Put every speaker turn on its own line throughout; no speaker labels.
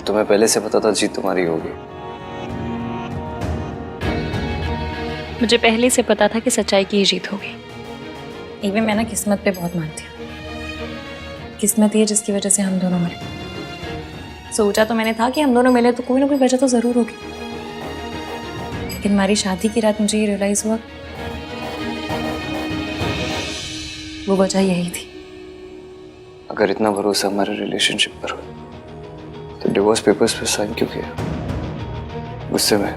तुम्हें पहले से पता था जीत तुम्हारी होगी?
मुझे पहले से पता था कि सच्चाई की ही जीत होगी। इवन मैं ना किस्मत पे बहुत मानती हूँ। किस्मत ही है जिसकी वजह से हम दोनों मिले। सोचा तो मैंने था कि हम दोनों मिले तो कोई ना कोई वजह तो जरूर होगी, लेकिन हमारी शादी की रात मुझे ये रियलाइज हुआ वो वजह यही थी।
अगर इतना भरोसा हमारे रिलेशनशिप पर हो तो डिवोर्स पेपर्स पे साइन क्यों किया? गुस्से में?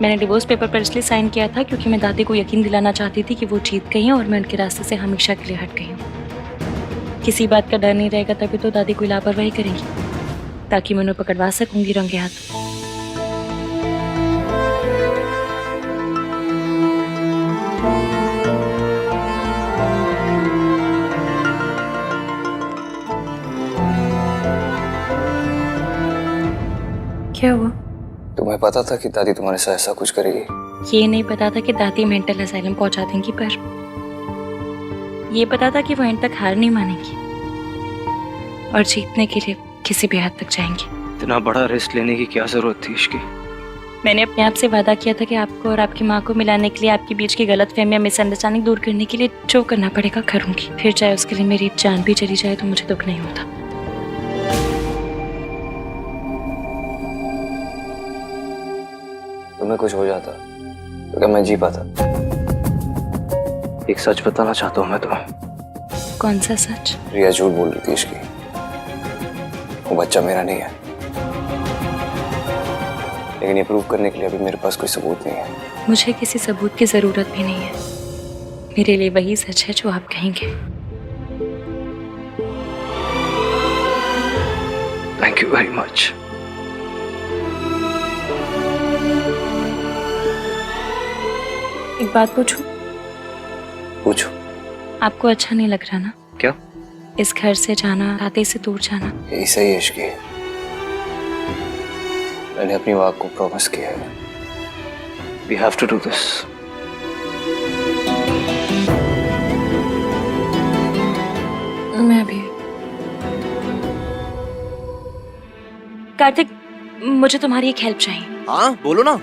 मैंने डिवोर्स पेपर पर इसलिए साइन किया था क्योंकि मैं दादी को यकीन दिलाना चाहती थी कि वो जीत गई हैं और मैं उनके रास्ते से हमेशा के लिए हट गई हूँ। किसी बात का डर नहीं रहेगा तभी तो दादी कोई लापरवाही करेंगी, ताकि मैं उन्हें पकड़वा सकूंगी रंगे हाथ। क्या हुआ?
तुम्हें पता था कि दादी तुम्हारे साथ ऐसा कुछ करेगी?
ये नहीं पता था कि दादी मेंटल असाइलम पहुंचा देंगी, पर ये पता था कि वो एंड तक हार नहीं मानेंगी और जीतने के लिए किसी भी हद तक जाएंगी।
इतना बड़ा रिस्क लेने की क्या जरूरत थी इसकी?
मैंने अपने आप से वादा किया था कि आपको और आपकी माँ को मिलाने के लिए, आपके बीच की गलतफहमियां, मिसअंडरस्टैंडिंग दूर करने के लिए जो करना पड़ेगा करूंगी। फिर चाहे उसके लिए मेरी जान भी चली जाए तो मुझे दुख नहीं होता।
तुम्हें कुछ हो जाता तो क्या मैं जी पाता? एक सच बताना चाहता हूँ मैं तुम्हें।
कौन सा सच?
रिया झूठ बोल रही थी इसकी। वो बच्चा मेरा नहीं है, लेकिन ये प्रूव करने के लिए अभी मेरे पास कोई सबूत नहीं है।
मुझे किसी सबूत की जरूरत भी नहीं है। मेरे लिए वही सच है जो आप कहेंगे।
Thank you very much.
एक बात पूछूं?
पूछो।
आपको अच्छा नहीं लग रहा ना?
क्या?
इस घर से जाना, दादी से दूर जाना।
यही सही है इश्की। मैंने अपनी वाक को प्रॉमिस किया है। We have to do this.
मैं भी। कार्तिक, मुझे तुम्हारी एक हेल्प चाहिए।
हाँ बोलो ना।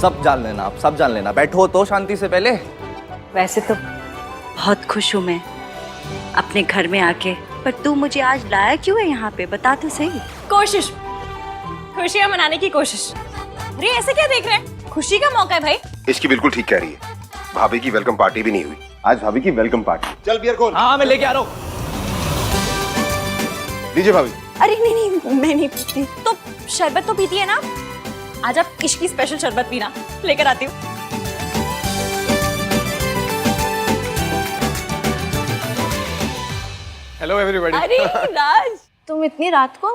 सब जान लेना, आप सब जान लेना। बैठो तो शांति से पहले।
वैसे तो बहुत खुश हूँ मैं अपने घर में आके, पर तू मुझे आज लाया क्यों है यहाँ पे, बता तो सही।
कोशिश, खुशियाँ मनाने की कोशिश। अरे ऐसे क्या देख रहे हैं? खुशी का मौका है भाई।
इसकी बिल्कुल ठीक कह रही है। भाभी की वेलकम पार्टी भी नहीं हुई। आज भाभी की वेलकम पार्टी। चल बियर खोल।
हाँ मैं लेके आ रहा हूँ।
लीजिए भाभी।
अरे नहीं नहीं, मैं नहीं पीती। तो शरबत तो पीती है ना? आज आप इश्की स्पेशल शरबत पीना, लेकर आती हूँ।
Hello everybody.
अरे राज, तुम इतनी रात को?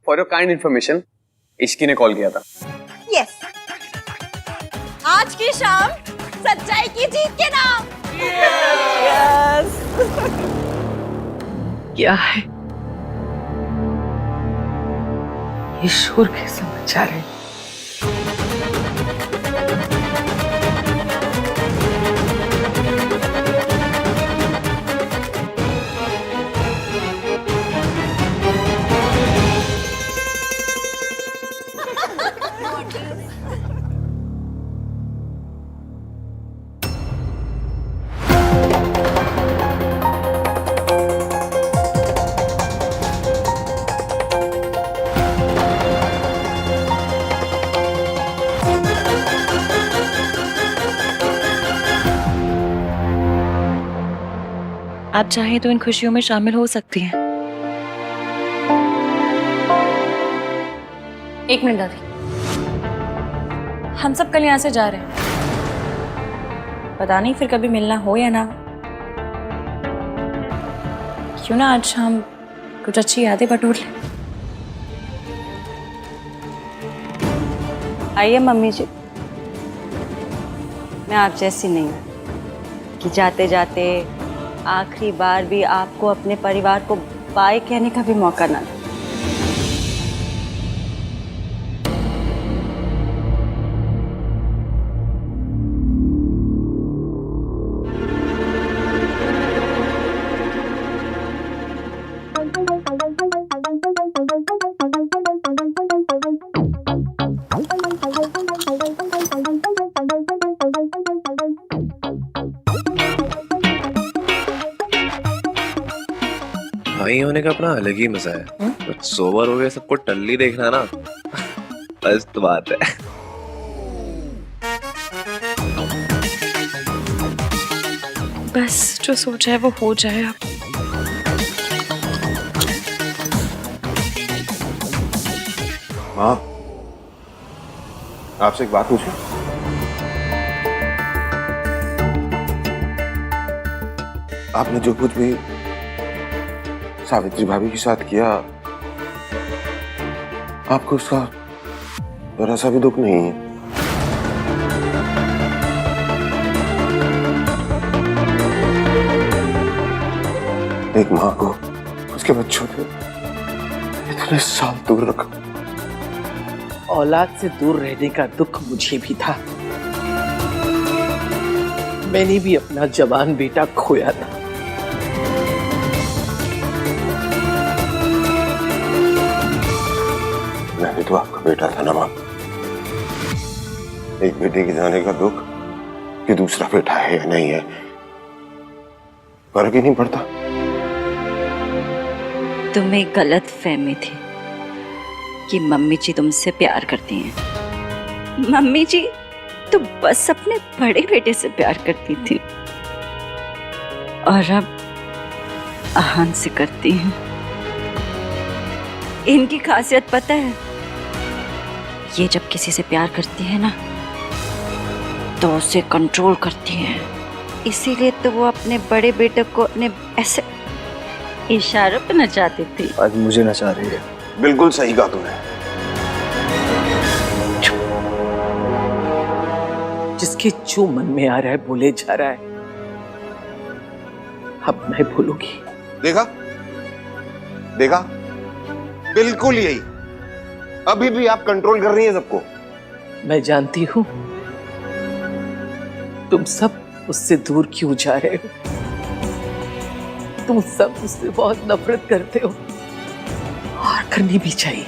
For your kind information, Ishki ने कॉल किया था।
यस, आज की शाम सच्चाई की जीत के नाम। यस।
क्या है ये शोर? कैसे मचा रहे?
आप चाहें तो इन खुशियों में शामिल हो सकती हैं। एक मिनट दादी, हम सब कल यहाँ से जा रहे हैं। पता नहीं फिर कभी मिलना हो या ना। क्यों ना आज शाम कुछ अच्छी यादें बटोर लें।
आइए मम्मी जी, मैं आप जैसी नहीं हूँ कि जाते जाते आखिरी बार भी आपको अपने परिवार को बाय कहने का भी मौका ना दे।
भाई होने का अपना अलग ही मजा है। कुछ सोबर हो गए सबको टल्ली देखना ना बस तो बात है।
बस जो सोचा है वो हो जाए अब।
माँ, आपसे एक बात पूछूं? आपने जो कुछ भी सावित्री भाभी के साथ किया, आपको उसका जरा सा भी दुख नहीं है? एक माँ को उसके बच्चों ने इतने साल दूर रखा।
औलाद से दूर रहने का दुख मुझे भी था। मैंने भी अपना जवान बेटा खोया था।
मैं भी तो आपका बेटा था ना माँ। एक बेटे के जाने का दुख कि दूसरा बेटा है या नहीं है, फर्क ही नहीं पड़ता।
तुम्हें गलत फहमी थी कि मम्मी जी तुमसे प्यार करती हैं। मम्मी जी तो बस अपने बड़े बेटे से प्यार करती थी और अब आहान से करती हैं। इनकी खासियत पता है, ये जब किसी से प्यार करती है ना तो उसे कंट्रोल करती है। इसीलिए तो वो अपने बड़े बेटे को अपने ऐसे इशारों पे नचाती थी।
आज मुझे नचा रही है।
बिल्कुल सही कहा तुमने।
जिसके जो मन में आ रहा है बोले जा रहा है। अब मैं बोलूंगी।
देखा देखा, बिल्कुल यही। अभी भी आप कंट्रोल कर रही हैं सबको।
मैं जानती हूं तुम सब उससे दूर क्यों जा रहे हो। तुम सब उससे बहुत नफरत करते हो और करनी भी चाहिए।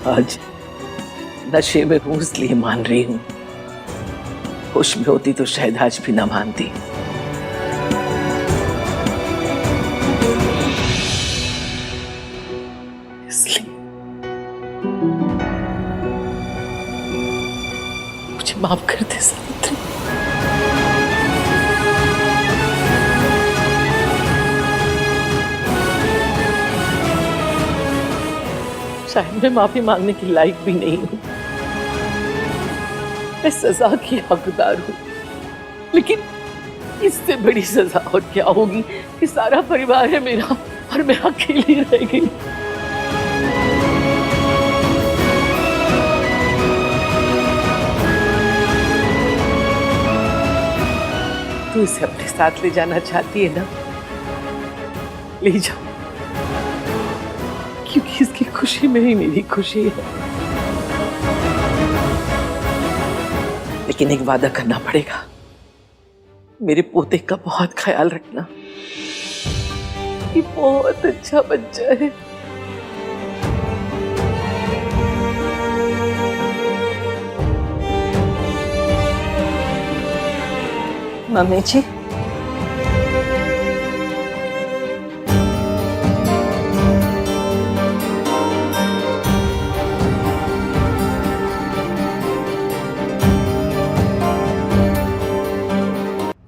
आज नशे में हूं इसलिए मान रही हूं, होश में होती तो शायद आज भी ना मानती। इसलिए मुझे माफ कर दे सावित्री। शायद मैं माफी मांगने की लायक भी नहीं हूं, मैं सजा की हकदार हूं, लेकिन इससे बड़ी सजा और क्या होगी कि सारा परिवार है मेरा और मैं अकेली रह गई। तू इसे अपने साथ ले जाना चाहती है ना, ले जाओ, क्योंकि इसकी खुशी में ही मेरी खुशी है। लेकिन एक वादा करना पड़ेगा, मेरे पोते का बहुत ख्याल रखना। ये बहुत अच्छा बच्चा है।
मम्मी जी,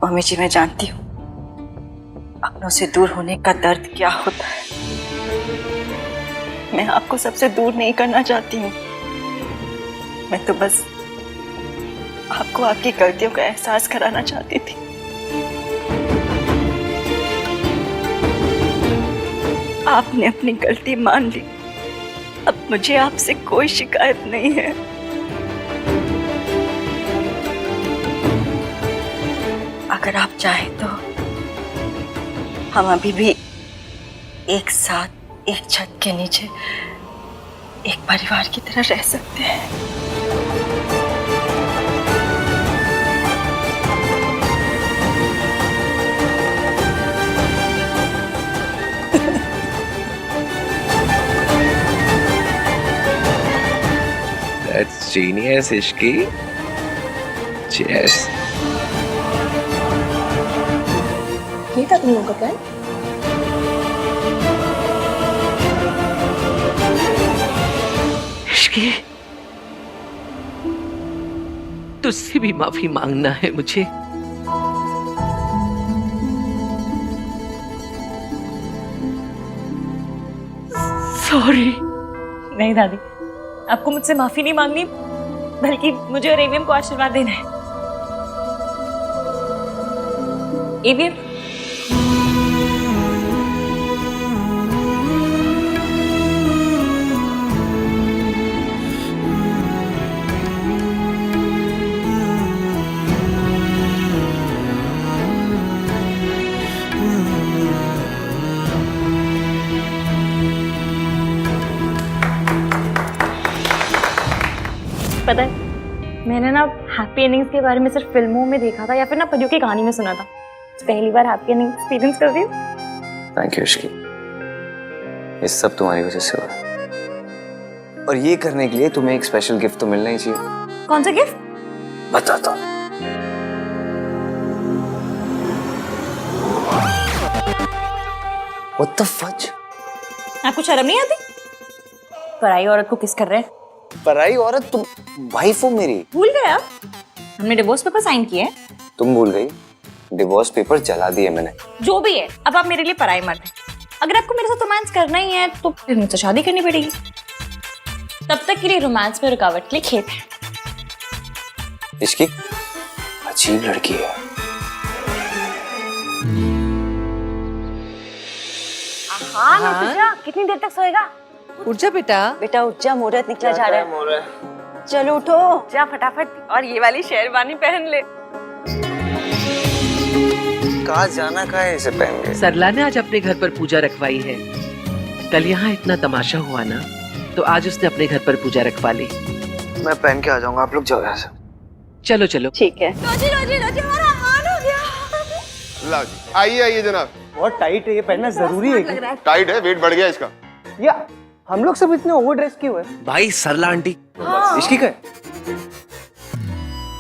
मम्मी जी मैं जानती हूँ अपनों से दूर होने का दर्द क्या होता है। मैं आपको सबसे दूर नहीं करना चाहती हूँ। मैं तो बस आपको आपकी गलतियों का एहसास कराना चाहती थी। आपने अपनी गलती मान ली, अब मुझे आपसे कोई शिकायत नहीं है। अगर आप चाहें तो हम अभी भी एक साथ एक छत के नीचे एक परिवार की तरह रह सकते हैं।
That's genius, Ishki. Cheers.
ये था तुम लोगों का प्लान?
इश्की, तुझसे भी माफी मांगना है मुझे। सॉरी।
नहीं दादी, आपको मुझसे माफी नहीं मांगनी, बल्कि मुझे और एवीएम को आशीर्वाद देना है। एवीएम, पता है मैंने ना हैप्पी एंडिंग्स के बारे में सिर्फ फिल्मों में देखा था या फिर ना परियों की कहानी में सुना था। पहली बार हैप्पी एंडिंग एक्सपीरियंस कर रही हूँ।
थैंक यू इश्की, ये सब तुम्हारी वजह से हुआ। और ये करने के लिए तुम्हें एक स्पेशल गिफ्ट तो मिलना ही चाहिए।
कौन सा गिफ्ट?
बताता हूँ। What the fudge?
आपको शर्म नहीं आती? पराई औरत को किस कर रहे हैं?
पराई औरत? तुम वाइफ हो मेरी।
भूल गए आप? हमने डिवोर्स पेपर साइन किए हैं।
तुम भूल गई? डिवोर्स पेपर जला दिए मैंने।
जो भी है, अब आप मेरे लिए पराई मर्द हैं। अगर आपको मेरे साथ रोमांस करना ही है तो फिर मुझसे शादी करनी पड़ेगी। तब तक के लिए रोमांस में रुकावट के लिए खेत है।
इसकी अजीब लड़की है।
हाँ,
कितनी देर तक सोएगा?
उठ जा बेटा।
बेटा उठ जा, मुहूर्त निकला जा रहा है। चलो उठो।
जा फटाफट, और ये वाली शेरवानी पहन ले।
कहाँ जाना, कहाँ है इसे पहन के?
सरला ने आज अपने घर पर पूजा रखवाई है। कल यहाँ इतना तमाशा हुआ ना, तो आज उसने अपने घर पर पूजा रखवा ली।
मैं पहन के आ जाऊंगा, आप लोग जाओ यहाँ से।
चलो चलो।
ठीक है।
रोजी हमारा हाल हो गया।
ला जी, आइए आइए जनाब।
बहुत टाइट है, ये पहनना जरूरी है क्या?
टाइट है, वेट बढ़ गया इसका।
या हम लोग सब इतने ओवर ड्रेस क्यों है?
भाई सरला आंटी।
इसकी क्या है?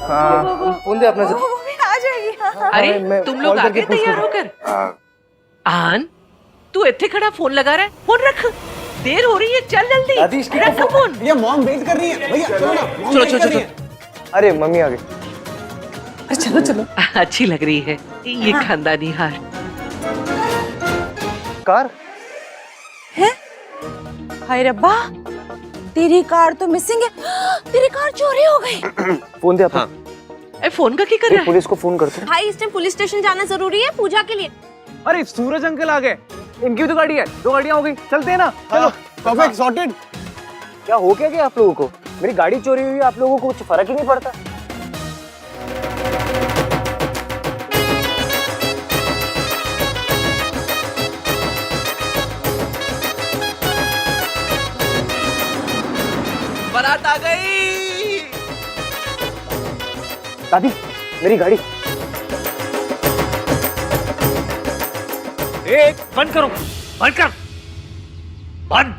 हाँ, फोन दे अपना से।
वो भी आ जाएगी।
अरे
मैं
तुम लोग
कॉल
आ
करके
गए
पूछ
तैयार
लूँ।
होकर? आन, तू इतने खड़ा फोन लगा रहा है? फोन रख, देर हो रही है, चल जल्दी।
दादी इसकी
रख फोन।
ये मॉम वेट कर रही है। भैया चलो ना, मॉम
चलो,
वेट
चलो,
कर रही है। अरे मम्मी आ गई।
चलो चलो। अच्छी लग रही है ये खानदानी हार।
कार
हाय रब्बा, तेरी कार तो मिसिंग है। तेरी कार चोरी हो गई।
फोन दे अपना।
ए, फोन का क्या कर रहा है?
पुलिस को फोन करते हैं।
भाई इस टाइम पुलिस स्टेशन जाना जरूरी है पूजा के लिए।
अरे सूरज अंकल आ गए, इनकी भी तो गाड़ी है। 2 गाड़ियां हो गई, चलते हैं ना। चलो परफेक्ट सॉर्टेड। क्या हो क्या आप लोगों को? मेरी गाड़ी चोरी हुई, आप लोगों को कुछ फर्क ही नहीं पड़ता।
बारात आ गई।
दादी मेरी गाड़ी। बंद करो, बंद कर, बंद।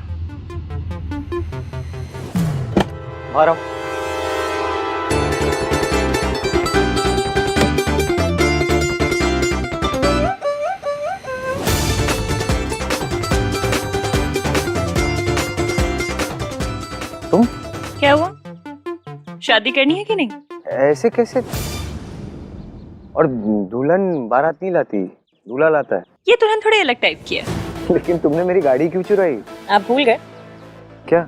बाहर आओ। तुम
क्या हुआ? शादी करनी है कि नहीं?
ऐसे कैसे? और दुल्हन बारात नहीं लाती, दूल्हा लाता है।
ये दुल्हन थोड़ी अलग टाइप की है।
लेकिन तुमने मेरी गाड़ी क्यों चुराई?
आप भूल गए
क्या?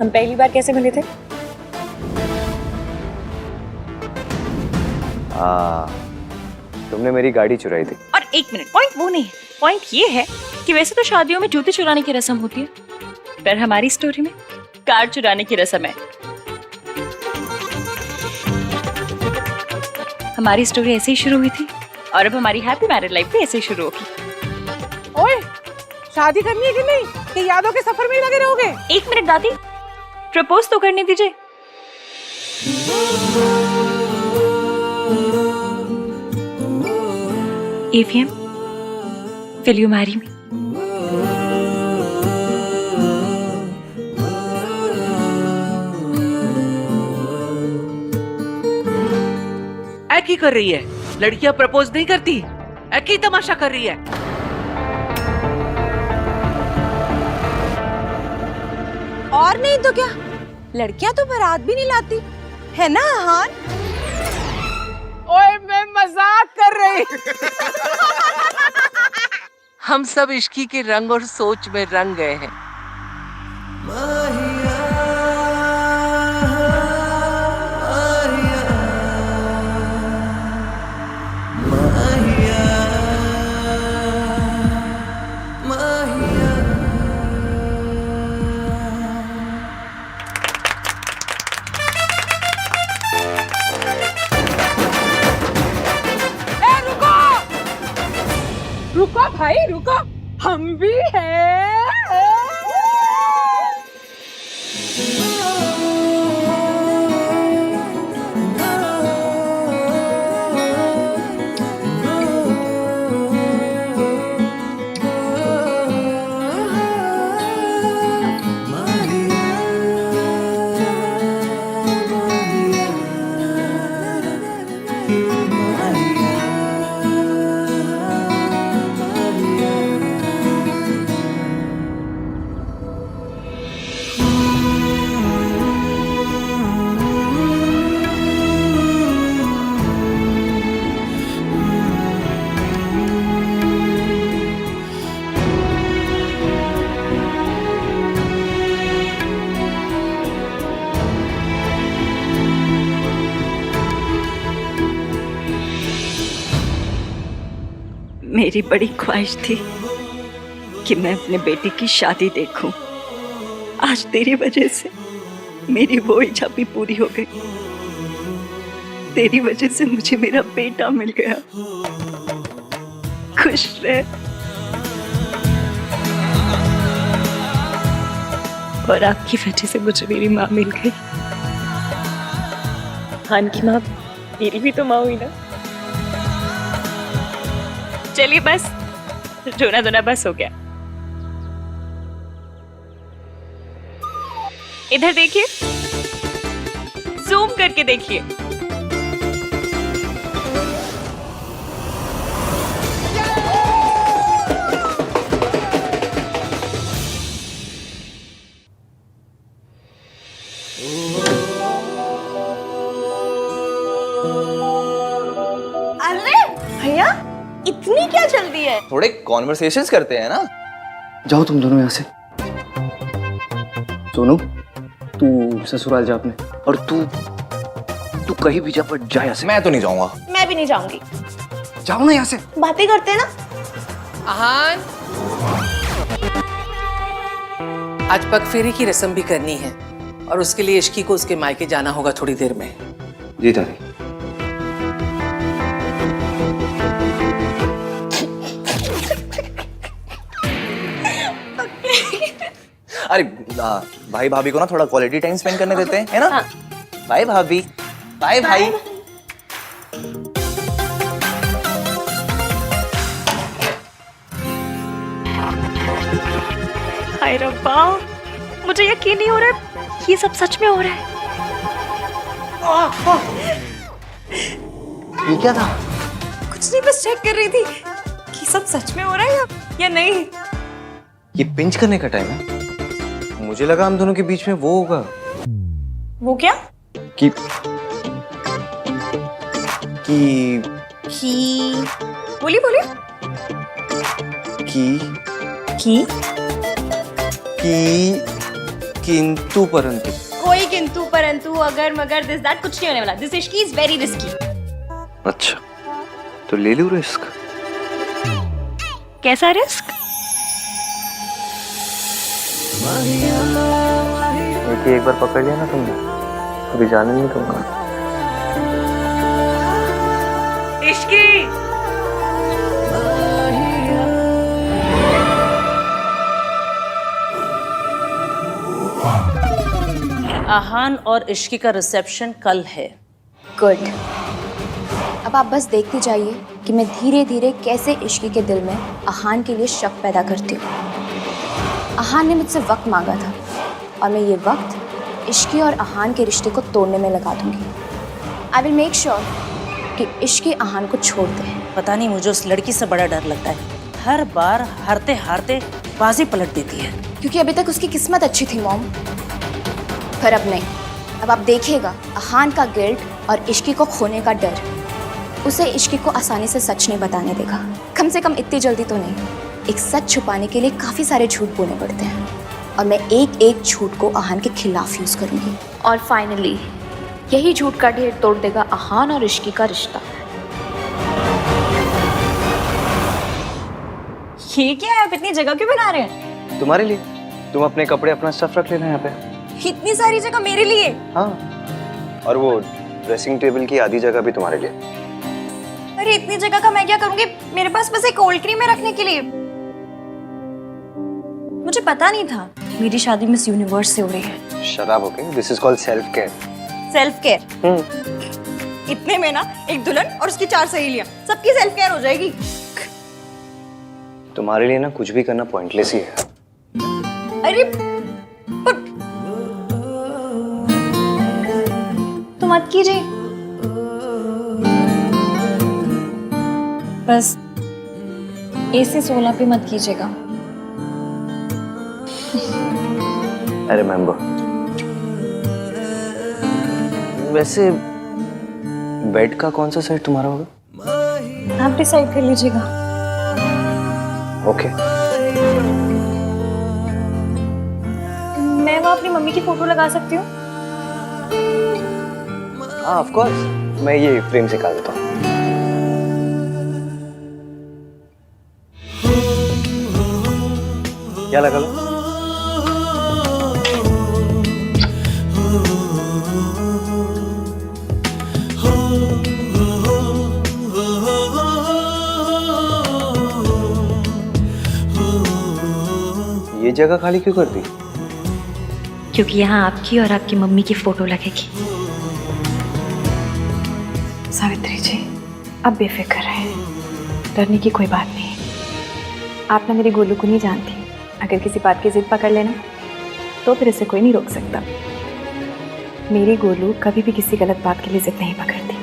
हम पहली बार कैसे मिले थे?
तुमने मेरी गाड़ी चुराई थी।
और एक मिनट, पॉइंट वो नहीं है। पॉइंट ये है कि वैसे तो शादियों में जूते चुराने की रस्म होती है, पर हमारी स्टोरी में कार चुराने की रस्म है। हमारी स्टोरी ऐसे ही शुरू हुई थी और अब हमारी हैप्पी मैरिड लाइफ भी ऐसे ही शुरू होगी।
ओए, शादी करनी है कि नहीं? कि यादों के सफर में ही लगे रहोगे?
एक मिनट दादी, प्रपोज तो करने दीजिए। AVM, will you marry me?
की कर रही है? लड़कियां प्रपोज नहीं करती, की तमाशा कर रही है।
और नहीं तो क्या, लड़कियां तो बारात भी नहीं लाती है ना अहान? ओए मैं मजाक कर रही। हम सब इश्की के रंग और सोच में रंग गए हैं। रुको भाई रुको, हम भी हैं।
मेरी बड़ी ख्वाहिश थी कि मैं अपने बेटे की शादी देखूं। आज तेरी वजह से मेरी वो इच्छा भी पूरी हो गई। तेरी वजह से मुझे मेरा बेटा मिल गया। खुश रह।
और आपकी वजह से मुझे मेरी माँ मिल गई। खान की माँ मेरी भी तो माँ हुई ना। चलिए बस, रोना धोना बस हो गया। इधर देखिए, जूम करके देखिए।
अरे भैया, इतनी क्या जल्दी है?
थोड़े कॉन्वर्सेशंस करते हैं ना।
जाओ तुम दोनों यहाँ से। सोनू, तू ससुराल जा अपने, और तू कहीं भी जा, पर जा यहाँ से।
मैं तो नहीं जाऊंगा।
मैं भी नहीं जाऊंगी।
जाओ ना यहाँ से।
बातें करते हैं ना।
अहान, आज पगफेरे की रस्म भी करनी है और उसके लिए इश्की को उसके मायके जाना होगा थोड़ी देर में।
जी दादी।
अरे भाई भाभी को ना थोड़ा क्वालिटी टाइम स्पेंड करने देते हैं, है ना? हाँ। बाय भाभी, बाय भाई।
हाय रब्बा, मुझे यकीन नहीं हो रहा है ये सब सच में हो रहा है।
ये क्या था?
कुछ नहीं, बस चेक कर रही थी कि सब सच में हो रहा है या नहीं।
ये पिंच करने का टाइम है। मुझे लगा हम दोनों के बीच में वो होगा।
वो क्या?
कि
बोलिए बोलिए।
किंतु परंतु।
कोई किंतु परंतु अगर मगर दिस दैट कुछ नहीं होने वाला। This Ishki is very risky.
अच्छा, तो ले लूं रिस्क।
कैसा रिस्क?
एक बार पकड़ लिया ना तुमने, अभी जाने नहीं दूंगा।
इश्की, अहान और इश्की का रिसेप्शन कल है।
गुड। अब आप बस देखते जाइए कि मैं धीरे धीरे कैसे इश्की के दिल में अहान के लिए शक पैदा करती हूँ। अहान ने मुझसे वक्त मांगा था और मैं ये वक्त इश्की और अहान के रिश्ते को तोड़ने में लगा दूंगी। आई विल मेक श्योर कि इश्क आहान को छोड़ दे।
पता नहीं मुझे उस लड़की से बड़ा डर लगता है। हर बार हारते हारते बाजी पलट देती है।
क्योंकि अभी तक उसकी किस्मत अच्छी थी मॉम, पर अब नहीं। अब आप देखिएगा आहान का गिल्ट और इश्की को खोने का डर उसे इश्की को आसानी से सच नहीं बताने देगा। कम से कम इतनी जल्दी तो नहीं। एक सच छुपाने के लिए काफी सारे झूठ बोलने पड़ते हैं और मैं एक एक झूठ को आहान के खिलाफ यूज करूंगी। और फाइनली यही झूठ का ढेर तोड़ देगा आहान और इश्की का रिश्ता।
ये क्या है? आप इतनी जगह क्यों बना रहे हैं?
तुम्हारे लिए। तुम अपने कपड़े अपना स्टफ रख लेना यहाँ पे।
इतनी सारी जगह मेरे लिए?
हाँ, और वो ड्रेसिंग टेबल की आधी जगह भी तुम्हारे लिए।
अरे इतनी जगह का मैं क्या करूंगी? मेरे पास बस एक कोल्ड क्रीम है रखने के लिए। मुझे पता नहीं था मेरी शादी मिस यूनिवर्स से हो रही है।
शराब okay, this is called self care.
Self care? इतने में ना एक दुल्हन और उसकी 4 सहेलियां, सबकी सेल्फ केयर हो जाएगी।
तुम्हारे लिए ना कुछ भी करना पॉइंटलेस ही है।
अरे पर तो मत कीजिए, बस AC 16 पे मत कीजिएगा।
I remember. वैसे बेड का कौन सा साइड तुम्हारा होगा?
आप डिसाइड कर लीजिएगा।
ओके।
मैं वहाँ अपनी मम्मी की फोटो लगा सकती हूँ?
हाँ ऑफ कोर्स, मैं ये फ्रेम से निकाल देता हूँ। क्या लगा लो? ये जगह खाली क्यों कर दी?
क्योंकि यहाँ आपकी और आपकी मम्मी की फोटो लगेगी।
सावित्री जी, अब बेफिक्र रहे, डरने की कोई बात नहीं। आप ना मेरे गोलू को नहीं जानती। अगर किसी बात की जिद पकड़ लेना तो फिर इसे कोई नहीं रोक सकता। मेरी गोलू कभी भी किसी गलत बात के लिए जिद नहीं पकड़ती,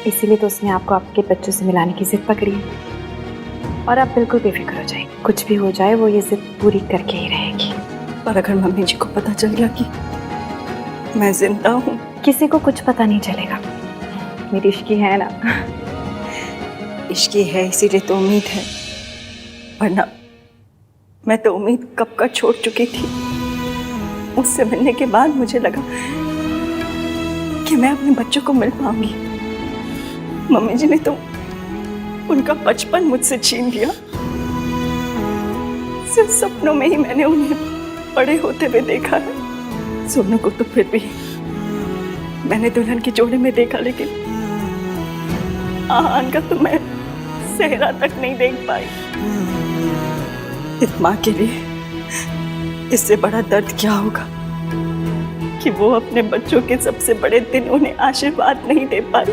इसीलिए तो उसने आपको आपके बच्चों से मिलाने की जिद पकड़ी है। और आप बिल्कुल बेफिक्र हो जाए, कुछ भी हो जाए वो ये जिद पूरी करके ही रहेगी।
पर अगर मम्मी जी को पता चल गया कि मैं जिंदा हूँ?
किसी को कुछ पता नहीं चलेगा। मेरी इश्की है ना।
इश्की है इसीलिए तो उम्मीद है, वरना मैं तो उम्मीद कब का छोड़ चुकी थी। उससे मिलने के बाद मुझे लगा कि मैं अपने बच्चों को मिल पाऊंगी। मम्मी जी ने तो उनका बचपन मुझसे छीन लिया। सिर्फ सपनों में ही मैंने उन्हें बड़े होते हुए देखा है। सोनू को तो फिर भी मैंने दुल्हन के जोड़े में देखा, लेकिन आहान का तो मैं सेहरा तक नहीं देख पाई। इस माँ के लिए इससे बड़ा दर्द क्या होगा कि वो अपने बच्चों के सबसे बड़े दिन उन्हें आशीर्वाद नहीं दे पाई।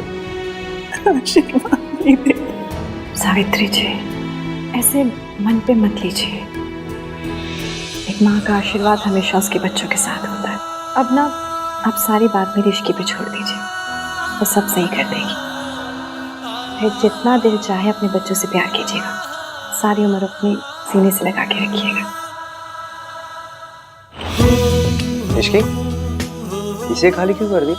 आशीर्वाद नहीं दे।
सावित्री जी, ऐसे मन पे मत लीजिए। एक माँ का आशीर्वाद हमेशा उसके बच्चों के साथ होता है। अब ना आप सारी बात मेरी इश्की पे छोड़ दीजिए, वो सब सही कर देगी। फिर जितना दिल चाहे अपने बच्चों से प्यार कीजिएगा, सारी उम्र अपने सीने से लगा के रखिएगा।
इश्की, इसे खाली क्यों कर दी?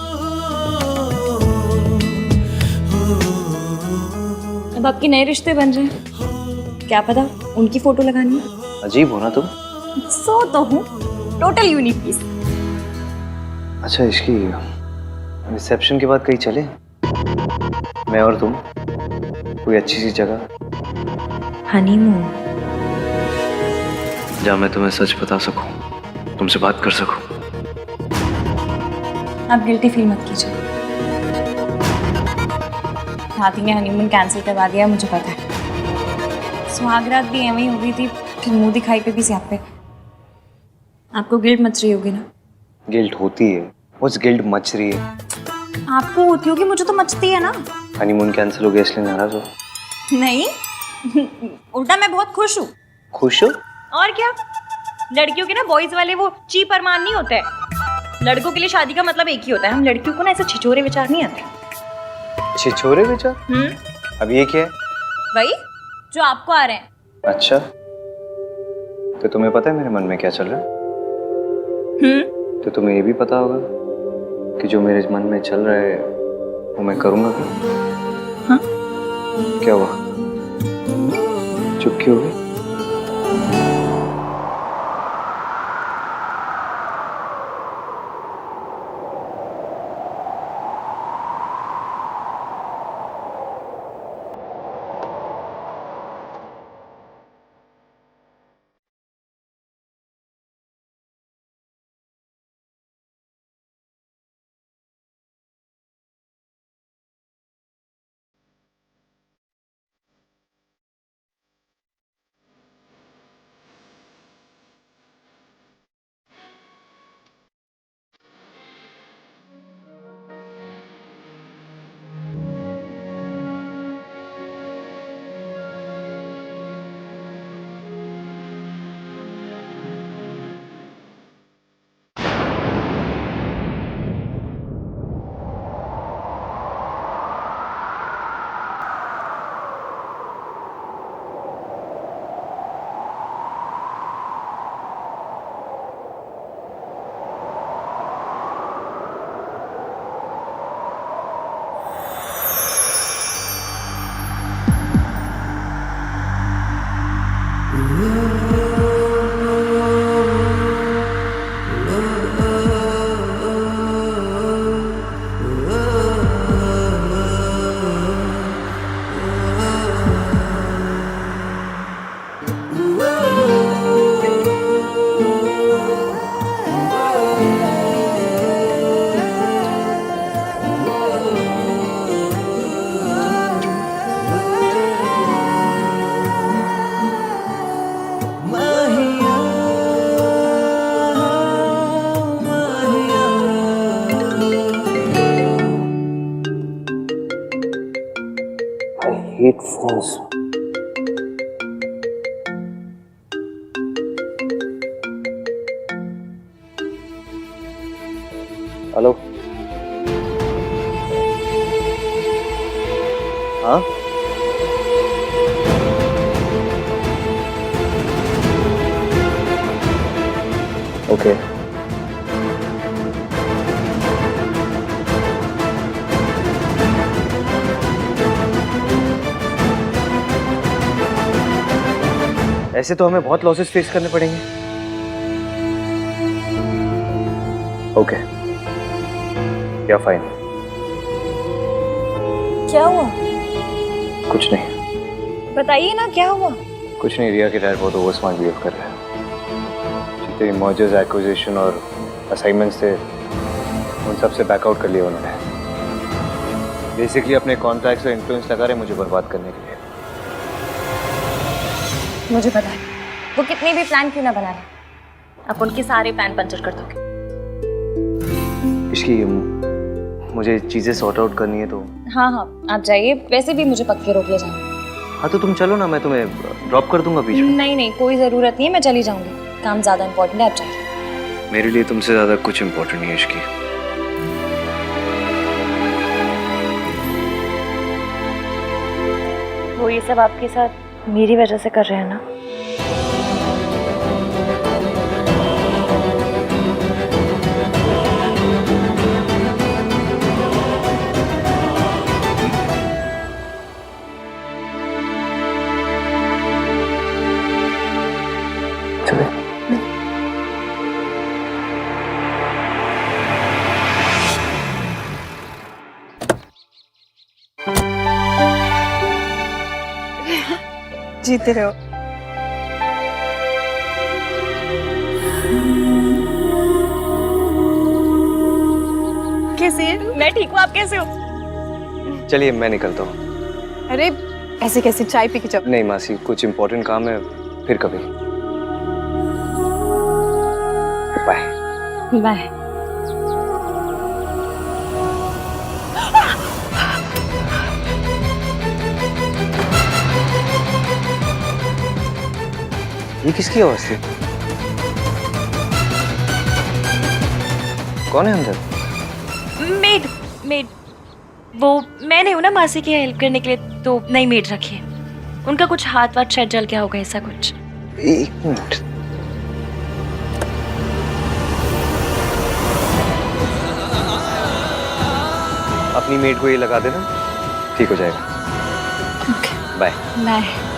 अब आपके नए रिश्ते बन रहे हैं, क्या पता उनकी फोटो लगानी है।
अजीब हो ना तुम।
सो तो हूँ, टोटल यूनिक पीस।
अच्छा इश्की, रिसेप्शन के बाद कहीं चले, मैं और तुम, कोई अच्छी सी जगह।
हनीमून।
जहाँ मैं तुम्हें सच बता सकूं, तुमसे बात कर सकूं।
आप गिल्टी फील मत कीजिए। हाथी ने हनीमून कैंसिल करवा दिया, मुझे पता है। सुहागरात भी एवं ही हो गई थी, फिर मुंह दिखाई पे भी स्यापे। आपको गिल्ट मच रही होगी ना?
गिल्ट होती है, उस गिल्ट मच रही है।
आपको होती होगी, मुझे तो मचती है ना।
हनीमून कैंसिल हो गया इसलिए नाराज हो?
नहीं, उल्टा मैं बहुत खुश हूँ।
खुश हो?
और क्या, लड़कियों के ना बॉयज वाले वो चीप अरमान नहीं होते। लड़कों के लिए शादी का मतलब एक ही होता है। हम लड़कियों को ना ऐसे छिछोरे विचार नहीं आते।
छिछोरे विचार? अब ये क्या है?
वही जो आपको आ रहे हैं।
अच्छा, तो तुम्हें पता है मेरे मन में क्या चल रहा है? तो तुम्हें ये भी पता होगा कि जो मेरे मन में चल रहा है वो मैं करूंगा क्या?
हाँ?
क्या हुआ? चुप क्यों हो गई? Headphones. हेलो। हाँ? ओके। ऐसे तो हमें बहुत लॉसेस फेस करने पड़ेंगे। ओके, या फाइन।
क्या हुआ?
कुछ नहीं।
बताइए ना क्या हुआ?
कुछ नहीं, रिया के डैड बहुत ओवर स्मार्ट बिहेव कर रहे हैं। जितने मर्जर्स, एक्विजिशन और असाइनमेंट्स थे उन सब से बैकआउट कर लिया उन्होंने। बेसिकली अपने कॉन्ट्रैक्ट्स और इन्फ्लुएंस लगा रहे मुझे बर्बाद करने के लिए।
मुझे पता है वो कितनी भी प्लान क्यों ना बना रहे, आप उनके सारे प्लान पंचर कर दोगे।
इसकी मुझे चीजें सॉर्ट आउट करनी है तो।
हाँ हाँ आप जाइए, वैसे भी मुझे पक्के रोक ले जाना।
हाँ तो तुम चलो ना, मैं तुम्हें ड्रॉप कर दूंगा बीच में।
नहीं नहीं कोई ज़रूरत नहीं है, मैं चली जाऊंगी, काम ज़्यादा इम्पोर्टेंट है, आप जाइए।
मेरे लिए तुमसे ज्यादा कुछ इम्पोर्टेंट नहीं है इसकी।
वो ये सब आपके साथ मेरी वजह से कर रहे हैं ना?
जीते रहो।
कैसे है? मैं ठीक हूँ, आप कैसे हो?
चलिए मैं निकलता हूँ।
अरे ऐसे कैसे, चाय पी के जाओ।
नहीं मासी, कुछ इम्पोर्टेंट काम है, फिर कभी। Bye
bye.
ये किसकी आवाज थी? कौन है अंदर?
Maid maid. वो मैं नहीं हूं ना मासी की हेल्प करने के लिए, तो नई मेड रखी है। उनका कुछ हाथ वाथ शायद जल गया होगा, ऐसा कुछ।
एक मिनट, अपनी मेड को ये लगा देना, ठीक हो जाएगा। Bye
bye.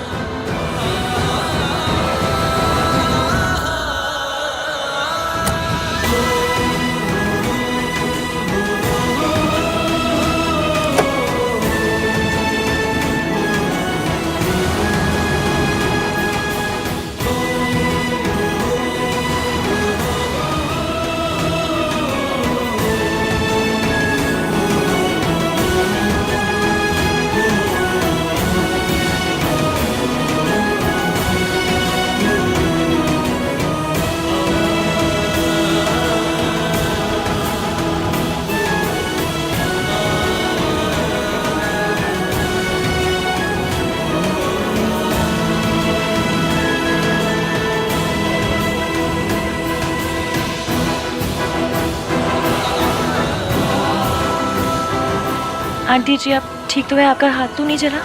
आंटी जी, आप ठीक तो है? आपका हाथ तो नहीं जला?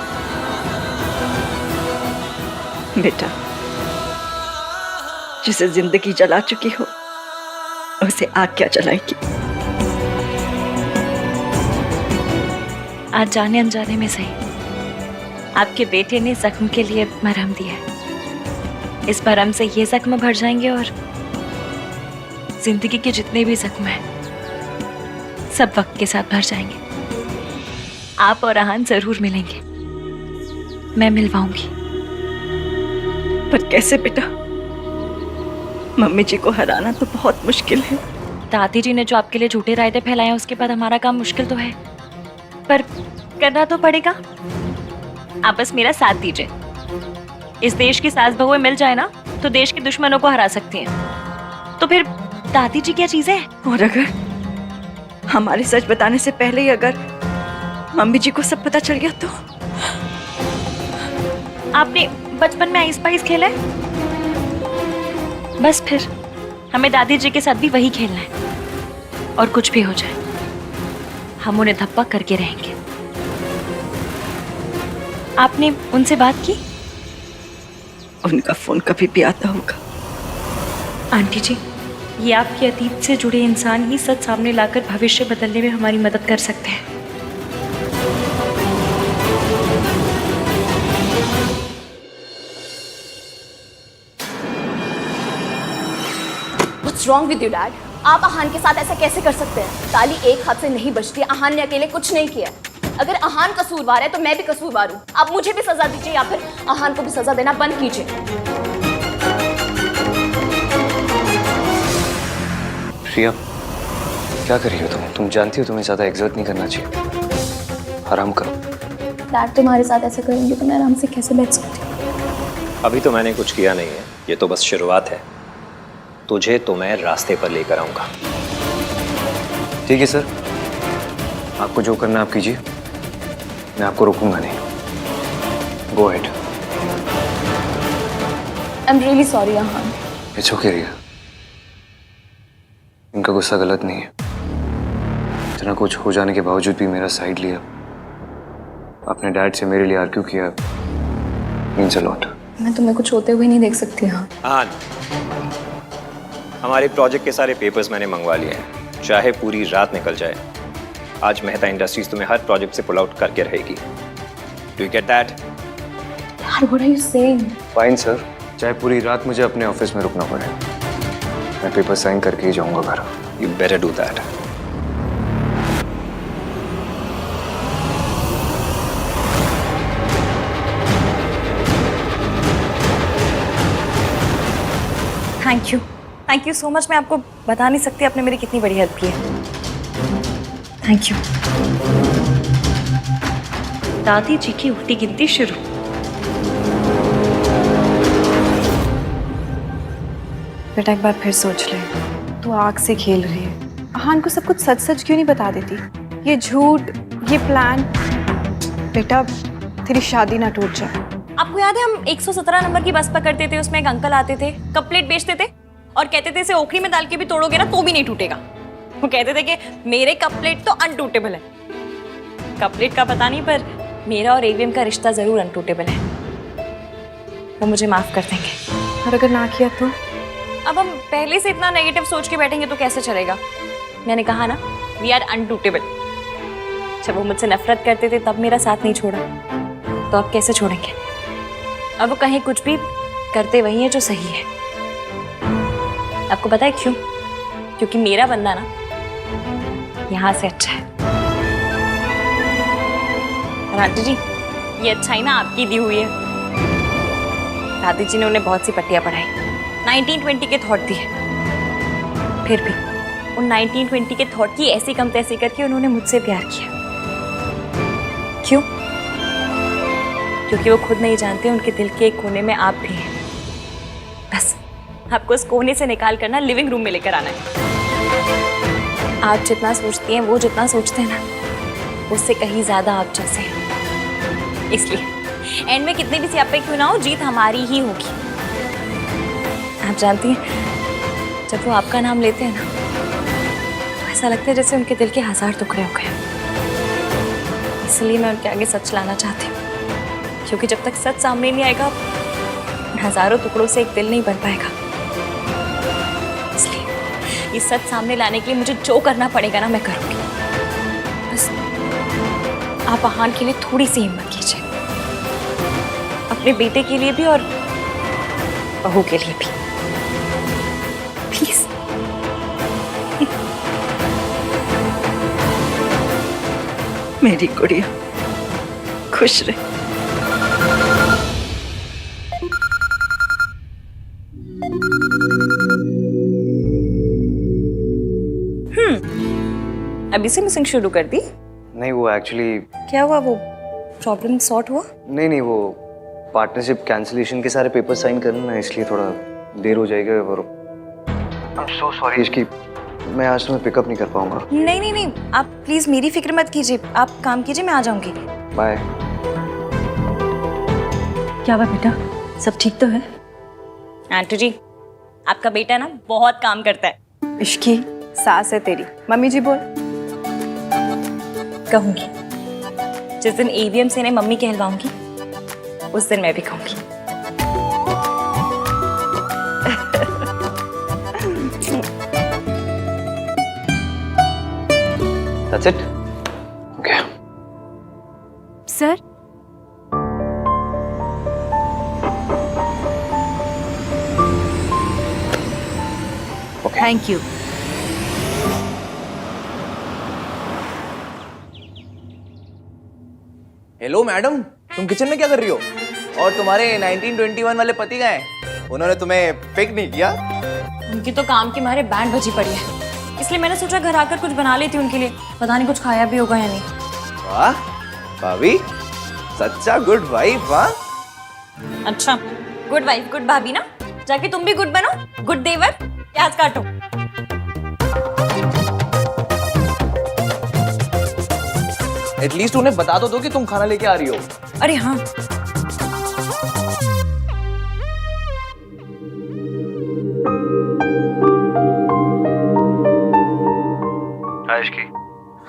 बेटा, जिसे जिंदगी जला चुकी हो उसे आग क्या जलाएगी?
आज जाने अनजाने में सही, आपके बेटे ने जख्म के लिए मरहम दिया है। इस मरहम से ये जख्म भर जाएंगे और जिंदगी के जितने भी जख्म हैं सब वक्त के साथ भर जाएंगे। आप और आहान जरूर मिलेंगे, मैं मिलवाऊंगी।
पर कैसे बेटा? मम्मी जी को हराना तो बहुत मुश्किल है।
दादी जी ने जो आपके लिए झूठे रायते फैलाए हैं, उसके बाद हमारा काम मुश्किल तो है, पर करना तो पड़ेगा। आप बस मेरा साथ दीजिए। इस देश की सास बहुएं मिल जाए ना, तो देश के दुश्मनों को हरा सकती हैं। तो फिर दादी जी क्या चीज है?
और अगर हमारे सच बताने से पहले ही अगर मम्मी जी को सब पता चल गया तो?
आपने बचपन में आइस पाइस खेला है? बस फिर हमें दादी जी के साथ भी वही खेलना है। और कुछ भी हो जाए, हम उन्हें धप्पा करके रहेंगे। आपने उनसे बात की?
उनका फोन कभी भी आता होगा।
आंटी जी, ये आपके अतीत से जुड़े इंसान ही सच सामने लाकर भविष्य बदलने में हमारी मदद कर सकते हैं।
What's wrong with you, Dad? आप आहान के साथ ऐसा कैसे कर सकते हैं? ताली एक हाथ से नहीं बजती। आहान ने अकेले कुछ नहीं किया। अगर आहान कसूरवार है तो मैं भी कसूरवार हूँ। आप मुझे भी सजा दीजिए या फिर आहान को भी सजा देना बंद कीजिए।
प्रिया, क्या कर रही हो तुम? तुम जानती हो तुम्हें ज्यादा एग्जर्ट नहीं करना चाहिए। आराम करो।
डैड, तुम्हारे साथ ऐसा करूंगी तो मैं आराम से कैसे बैठ सकती हूँ?
अभी तो मैंने कुछ किया नहीं है, ये तो बस शुरुआत है। तुझे तो मैं रास्ते पर लेकर आऊंगा।
ठीक है सर, आपको जो करना आप कीजिए, मैं आपको रोकूंगा नहीं। Go ahead.
I am really sorry Aahan.
It's okay Riya, इनका गुस्सा गलत नहीं है। इतना कुछ हो जाने के बावजूद भी मेरा साइड लिया, अपने डैड से मेरे लिए आर्ग्यू किया, मीन्स अ लॉट।
मैं तुम्हें कुछ होते हुए नहीं देख सकती। हाँ,
हमारे प्रोजेक्ट के सारे पेपर्स मैंने मंगवा लिए हैं, चाहे पूरी रात निकल जाए। आज मेहता इंडस्ट्रीज तुम्हें हर प्रोजेक्ट से पुल आउट करके रहेगी। Do you get that?
यार, what are you saying?
Fine sir, चाहे पूरी रात मुझे अपने ऑफिस में रुकना पड़े, मैं पेपर साइन करके ही जाऊंगा घर।
You better do that.
Thank you so much. मैं आपको बता नहीं सकती आपने मेरी कितनी बड़ी हेल्प की है। Thank you. दादी जी की उल्टी गिनती शुरू।
बेटा, एक बार फिर सोच ले। तू आग से खेल रही है। आहान को सब कुछ सच सच क्यों नहीं बता देती? ये झूठ, ये प्लान। बेटा, तेरी शादी ना टूट जाए।
आपको याद है हम 117 नंबर की बस पकड़ते थे, उसमें एक अंकल आते थे, कप प्लेट बेचते थे और कहते थे इसे ओखरी में डाल के भी तोड़ोगे ना तो भी नहीं टूटेगा। वो कहते थे कि मेरे कप प्लेट तो अनटूटेबल है। कपलेट का पता नहीं, पर मेरा और एवीएम का रिश्ता जरूर अनटूटेबल है। वो मुझे माफ कर देंगे।
और अगर ना किया तो?
अब हम पहले से इतना नेगेटिव सोच के बैठेंगे तो कैसे चलेगा? मैंने कहा ना, वी आर अनटूटेबल। जब वो मुझसे नफरत करते थे तब मेरा साथ नहीं छोड़ा, तो अब कैसे छोड़ेंगे? अब वो कहीं कुछ भी करते वही है जो सही है। आपको पता है क्यों? क्योंकि मेरा बंदा ना यहाँ से अच्छा है। और आंटी जी, ये अच्छाई ना आपकी दी हुई है। दादी जी ने उन्हें बहुत सी पट्टियां पढ़ाई, 1920 के थॉट दिए, फिर भी उन 1920 के थॉट की ऐसी कम तैसी करके उन्होंने मुझसे प्यार किया। क्यों? क्योंकि वो खुद नहीं जानते उनके दिल के एक कोने में आप भी हैं। बस आपको उस कोने से निकाल कर ना लिविंग रूम में लेकर आना है। आप जितना सोचती हैं, वो जितना सोचते हैं ना, उससे कहीं ज्यादा आप जैसे हैं। इसलिए एंड में कितने भी सियापे क्यों ना हो, जीत हमारी ही होगी। आप जानती हैं, जब वो आपका नाम लेते हैं ना, तो ऐसा लगता है जैसे उनके दिल के 1000 टुकड़े हो गए। इसलिए मैं उनके आगे सच लाना चाहती हूँ, क्योंकि जब तक सच सामने नहीं आएगा, हजारों टुकड़ों से एक दिल नहीं बन पाएगा। इसलिए इस सच सामने लाने के लिए मुझे जो करना पड़ेगा ना, मैं करूँगी। बस आप आहान के लिए थोड़ी सी हिम्मत कीजिए, अपने बेटे के लिए भी और बहू के लिए भी, प्लीज।
मेरी गुड़िया खुश रहे।
अभी से मिसिंग शुरू कर दी?
नहीं, वो एक्चुअली
क्या हुआ? वो प्रॉब्लम सॉर्ट हुआ?
नहीं, वो पार्टनरशिप कैंसिलेशन के सारे पेपर साइन करना ना, इसलिए थोड़ा देर हो जाएगा। और आई एम सो सॉरी इसकी, मैं आज तुम्हें पिकअप नहीं कर पाऊंगा।
नहीं, आप प्लीज मेरी फिक्र मत कीजिए, आप काम कीजिए, मैं आ जाऊंगी।
बाय।
क्या हुआ बेटा, सब ठीक तो है? आंटी जी, आपका बेटा ना बहुत काम करता है।
इश्की सास है तेरी, मम्मी जी बोल।
कहूंगी, जिस दिन एवीएम से इन्हें मम्मी कहलवाऊंगी, उस दिन मैं भी कहूंगी।
That's it? Okay.
Sir, thank you.
Hello madam, तुम किचन में क्या कर रही हो? और तुम्हारे 1921 वाले पति गए, उन्होंने तुम्हें पिक नहीं किया?
उनकी तो काम के मारे बैंड बजी पड़ी है, इसलिए मैंने सोचा घर आकर कुछ बना लेती हूँ उनके लिए। पता नहीं कुछ खाया भी होगा या नहीं।
वाह भाभी, सच्चा गुड वाइफ। वाह,
अच्छा, गुड वाइफ गुड भाभी ना, जाके तुम भी गुड बनो। गुड देवर, प्याज काटो।
एटलीस्ट उन्हें बता तो दो कि तुम खाना लेके आ रही हो।
अरे हाँ,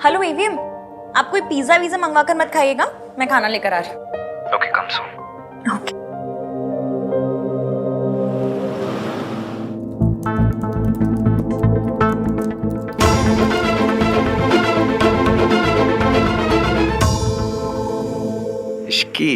हेलो एवीएम, आप कोई पिज्जा वीजा मंगवा कर मत खाइएगा, मैं खाना लेकर आ रही हूँ।
Okay, come soon.
Okay.
Ishki,